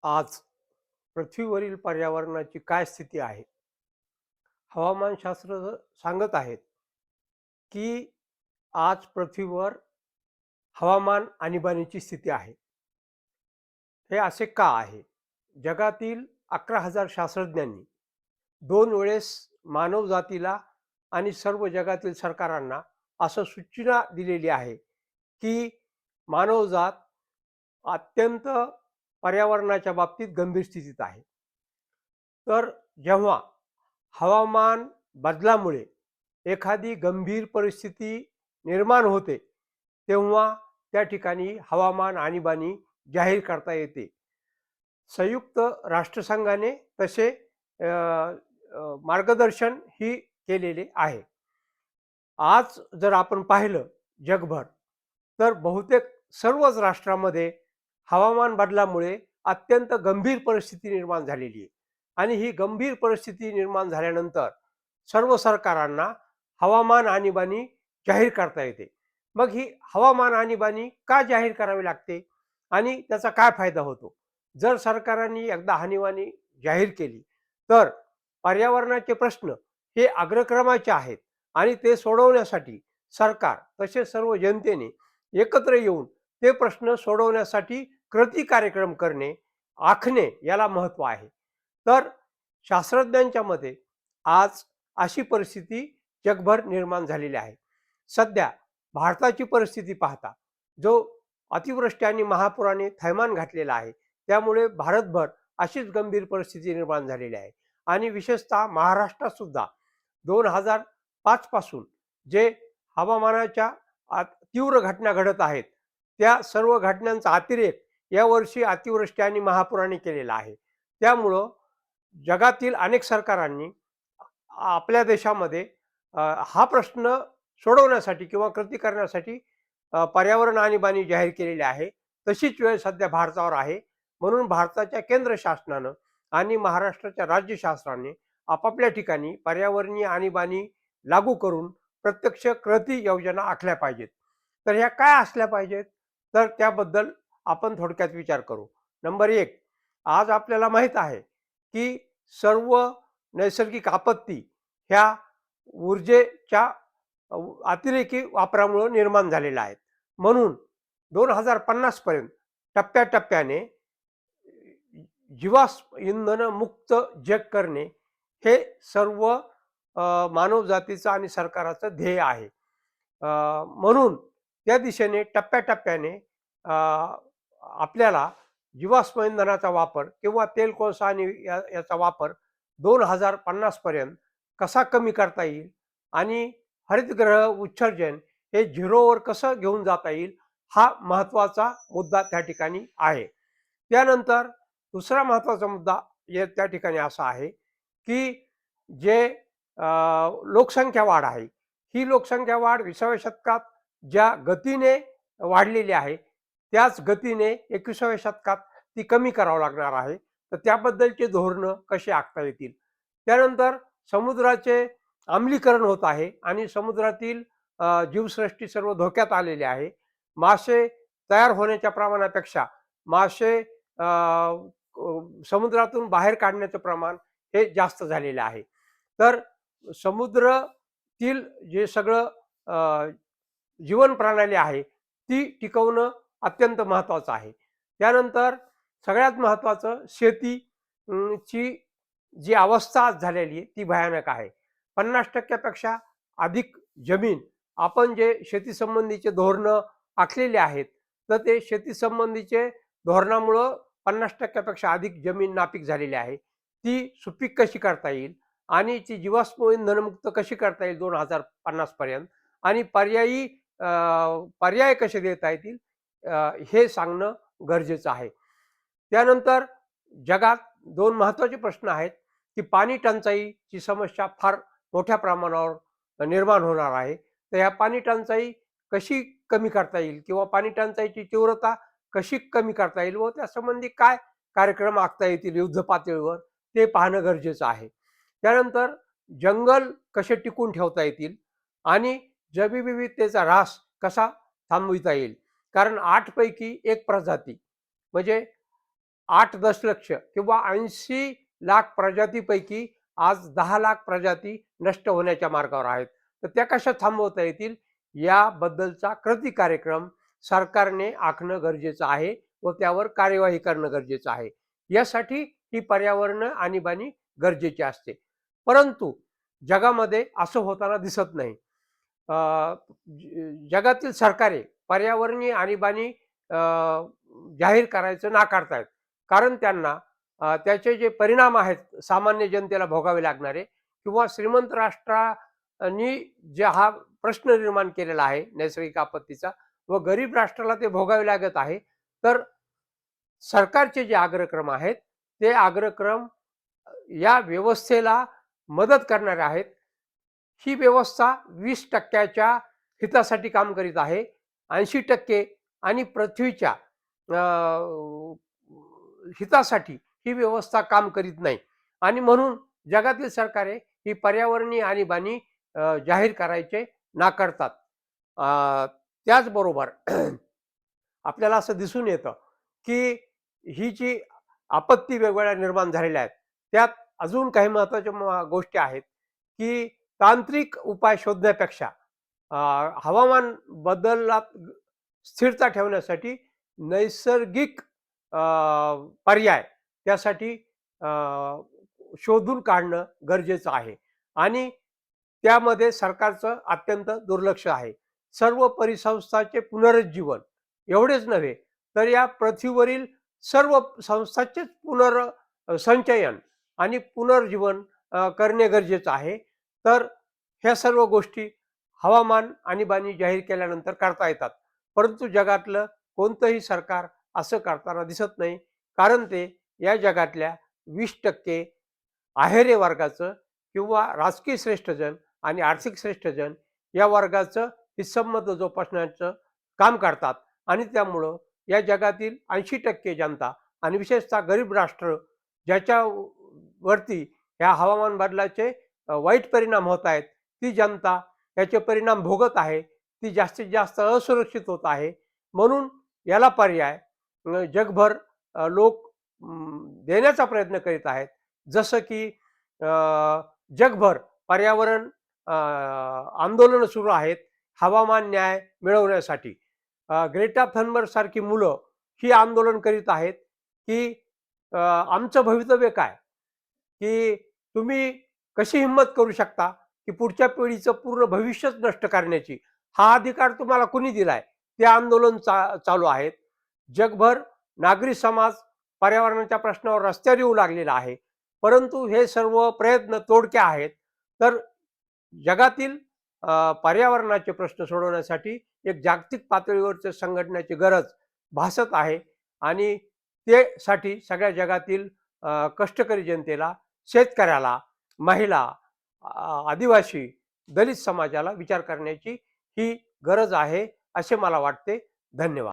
आज पृथ्वीवरील पर्यावरणाची काय स्थिती आहे? हवामानशास्त्र सांगत आहेत, की आज पृथ्वीवर हवामान आणीबाणीची स्थिती आहे. हे असे का आहे? जगातील 11,000 शास्त्रज्ञांनी 2 वेळेस मानवजातीला आणि सर्व जगातील सरकारांना असं सूचना दिलेली आहे, की मानवजात अत्यंत पर्यावरणाच्या बाबतीत गंभीर स्थितीत आहे. तर जेव्हा हवामान बदलामुळे एखादी गंभीर परिस्थिती निर्माण होते, तेव्हा त्या ठिकाणी हवामान आणीबाणी जाहीर करता येते. संयुक्त राष्ट्रसंघाने तसे मार्गदर्शन ही केलेले आहे. आज जर आपण पाहिलं जगभर, तर बहुतेक सर्वच राष्ट्रामध्ये हवामान बदलामुळे अत्यंत गंभीर परिस्थिती निर्माण झालेली आहे. आणि ही गंभीर परिस्थिती निर्माण झाल्यानंतर सर्व सरकारांना हवामान आणीबाणी जाहीर करता येते. मग ही हवामान आणीबाणी का जाहीर करावी लागते आणि त्याचा काय फायदा होतो? जर सरकारांनी एकदा आणीबाणी जाहीर केली, तर पर्यावरणाचे प्रश्न हे अग्रक्रमाचे आहेत आणि ते सोडवण्यासाठी सरकार तसेच सर्व जनतेने एकत्र येऊन ते प्रश्न सोडवण्यासाठी कृती कार्यक्रम करणे, आखणे याला महत्त्व आहे. तर शास्त्रज्ञांच्या मते आज अशी परिस्थिती जगभर निर्माण झालेली आहे. सध्या भारताची परिस्थिती पाहता, जो अतिवृष्टी आणि महापुराने थैमान घातलेला आहे, त्यामुळे भारतभर अशीच गंभीर परिस्थिती निर्माण झालेली आहे. आणि विशेषतः महाराष्ट्रात सुद्धा 2005 पासून जे हवामानाच्या तीव्र घटना घडत आहेत, त्या सर्व घटनांचा अतिरेक यावर्षी अतिवृष्टी आणि महापुराने केलेला आहे. त्यामुळं जगातील अनेक सरकारांनी आपल्या देशामध्ये हा प्रश्न सोडवण्यासाठी किंवा कृती करण्यासाठी पर्यावरण आणीबाणी जाहीर केलेली आहे. तशीच वेळ सध्या भारतावर आहे. म्हणून भारताच्या केंद्र शासनानं आणि महाराष्ट्राच्या राज्य शासनाने आपापल्या ठिकाणी पर्यावरणीय आणीबाणी लागू करून प्रत्यक्ष कृती योजना आखल्या पाहिजेत. तर ह्या काय असल्या पाहिजेत? तर त्याबद्दल आपण थोडक्यात विचार करू. नंबर 1, आज आपल्याला माहीत आहे, की सर्व नैसर्गिक आपत्ती ह्या ऊर्जेच्या अतिरेकी वापरामुळे निर्माण झालेल्या आहेत. म्हणून 2050 पर्यंत टप्प्याटप्प्याने जीवाश्म इंधन मुक्त जग करणे हे सर्व मानवजातीचं आणि सरकाराचं ध्येय आहे. म्हणून त्या दिशेने टप्प्याटप्प्याने आपल्याला जीवाश्म इंधनाचा वापर किंवा तेल कोळसा आणि याचा वापर 2050 पर्यंत कसा कमी करता येईल आणि हरितगृह उत्सर्जन हे झिरोवर कसं घेऊन जाता येईल, हा महत्त्वाचा मुद्दा त्या ठिकाणी आहे. त्यानंतर दुसरा महत्त्वाचा मुद्दा त्या ठिकाणी असा आहे, की जे लोकसंख्या वाढ आहे, ही लोकसंख्या वाढ 20व्या शतकात ज्या गतीने वाढलेली आहे, त्याच गतीने 21व्या शतकात ती कमी करावं लागणार आहे. तर त्याबद्दलची धोरणं कशी आखता येतील? त्यानंतर समुद्राचे आम्लीकरण होत आहे आणि समुद्रातील जीवसृष्टी सर्व धोक्यात आलेली आहे. मासे तयार होण्याच्या प्रमाणापेक्षा मासे समुद्रातून बाहेर काढण्याचं प्रमाण हे जास्त झालेलं आहे. तर समुद्रातील जे सगळं जीवन प्रणाली आहे, ती टिकवणं अत्यंत महत्त्वाचं आहे. त्यानंतर सगळ्यात महत्त्वाचं शेती ची जी अवस्था आज झालेली आहे, ती भयानक आहे. 50% पेक्षा अधिक जमीन आपण जे शेती संबंधीचे धोरणं आखलेली आहेत, तर ते शेती संबंधीचे धोरणामुळं 50% पेक्षा अधिक जमीन नापीक झालेली आहे. ती सुपीक कशी करता येईल आणि ती जीवाश्म इंधनमुक्त कशी करता येईल 2050 पर्यंत आणि पर्याय कसे देता येतील, हे सांगणं गरजेचं आहे. त्यानंतर जगात 2 महत्त्वाचे प्रश्न आहेत, की पाणी टंचाईची समस्या फार मोठ्या प्रमाणावर निर्माण होणार आहे. तर ह्या पाणी टंचाई कशी कमी करता येईल किंवा पाणी टंचाईची तीव्रता कशी कमी करता येईल व त्यासंबंधी काय कार्यक्रम आखता येतील युद्ध पातळीवर, ते पाहणं गरजेचं आहे. त्यानंतर जंगल कसे टिकवून ठेवता येतील आणि जैवविविधतेचा ऱ्हास कसा थांबविता येईल. कारण 8 पैकी 1 प्रजाती म्हणजे 8 दशलक्ष किंवा 80 लाख प्रजातीपैकी आज 10 लाख प्रजाती नष्ट होण्याच्या मार्गावर आहेत. तर त्या कशा थांबवता येतील याबद्दलचा कृती कार्यक्रम सरकारने आखणं गरजेचं आहे व त्यावर कार्यवाही करणं गरजेचं आहे. यासाठी ही पर्यावरण आणीबाणी गरजेची असते. परंतु जगामध्ये असं होताना दिसत नाही. जगातील सरकारे पर्यावरणीय आणीबाणी जाहीर करायचं नाकारतायत. कारण त्यांना त्याचे जे परिणाम आहेत सामान्य जनतेला भोगावे लागणारे किंवा श्रीमंत राष्ट्रांनी जे हा प्रश्न निर्माण केलेला आहे नैसर्गिक आपत्तीचा व गरीब राष्ट्राला ते भोगावे लागत आहे. तर सरकारचे जे अग्रक्रम आहेत ते अग्रक्रम या व्यवस्थेला मदत करणारे आहेत. ही व्यवस्था 20% हितासाठी काम करीत आहे. 80% आणि पृथ्वीच्या हितासाठी ही व्यवस्था काम करीत नाही आणि म्हणून जगातील सरकारे ही पर्यावरणीय आणीबाणी जाहीर करायचे नाकारतात. त्याचबरोबर आपल्याला असं दिसून येतं की ही जी आपत्ती वेगवेगळ्या निर्माण झालेल्या आहेत त्यात अजून काही महत्त्वाच्या गोष्टी आहेत की तांत्रिक उपाय शोधण्यापेक्षा हवामान बदलात स्थिरता ठेवण्यासाठी नैसर्गिक पर्याय त्यासाठी शोधून काढणं गरजेचं आहे आणि त्यामध्ये सरकारचं अत्यंत दुर्लक्ष आहे. सर्व परिसंस्थांचे पुनरुज्जीवन एवढेच नव्हे तर या पृथ्वीवरील सर्व संस्थांचेच पुनर्संचयन आणि पुनर्जीवन करणे गरजेचं आहे. तर ह्या सर्व गोष्टी हवामान आणीबाणी जाहीर केल्यानंतर करता येतात. परंतु जगातलं कोणतंही सरकार असं करताना दिसत नाही. कारण ते या जगातल्या 20% आहेरे वर्गाचं किंवा राजकीय श्रेष्ठजन आणि आर्थिक श्रेष्ठजन या वर्गाचं हिस्समत जोपासण्याचं काम करतात आणि त्यामुळं या जगातील 80% जनता आणि विशेषतः गरीब राष्ट्र ज्याच्यावरती ह्या हवामान बदलाचे वाईट परिणाम होत आहेत ती जनता याचे परिणाम भोगत आहे. ती जास्तीत जास्त असुरक्षित होत आहे. म्हणून याला पर्याय जगभर लोक देण्याचा प्रयत्न करीत आहेत. जसं की जगभर पर्यावरण आंदोलन सुरू आहेत हवामान न्याय मिळवण्यासाठी. ग्रेटा थनबर्ग सारखी मुलं ही आंदोलन करीत आहेत की आमचं भवितव्य काय, की तुम्ही कशी हिंमत करू शकता की पुढच्या पिढीचं पूर्ण भविष्यच नष्ट करण्याची. हा अधिकार तुम्हाला कुणी दिलाय? ते आंदोलन चालू आहेत. जगभर नागरी समाज पर्यावरणाच्या प्रश्नावर रस्त्यावर येऊ लागलेला आहे. परंतु हे सर्व प्रयत्न तोडके आहेत. तर जगातील पर्यावरणाचे प्रश्न सोडवण्यासाठी एक जागतिक पातळीवरच्या संघटनेची गरज भासत आहे आणि त्यासाठी सगळ्या जगातील कष्टकरी जनतेला, शेतकऱ्याला, महिला, आदिवासी, दलित समाजाला विचार करण्याची ही गरज आहे असे मला वाटते. धन्यवाद.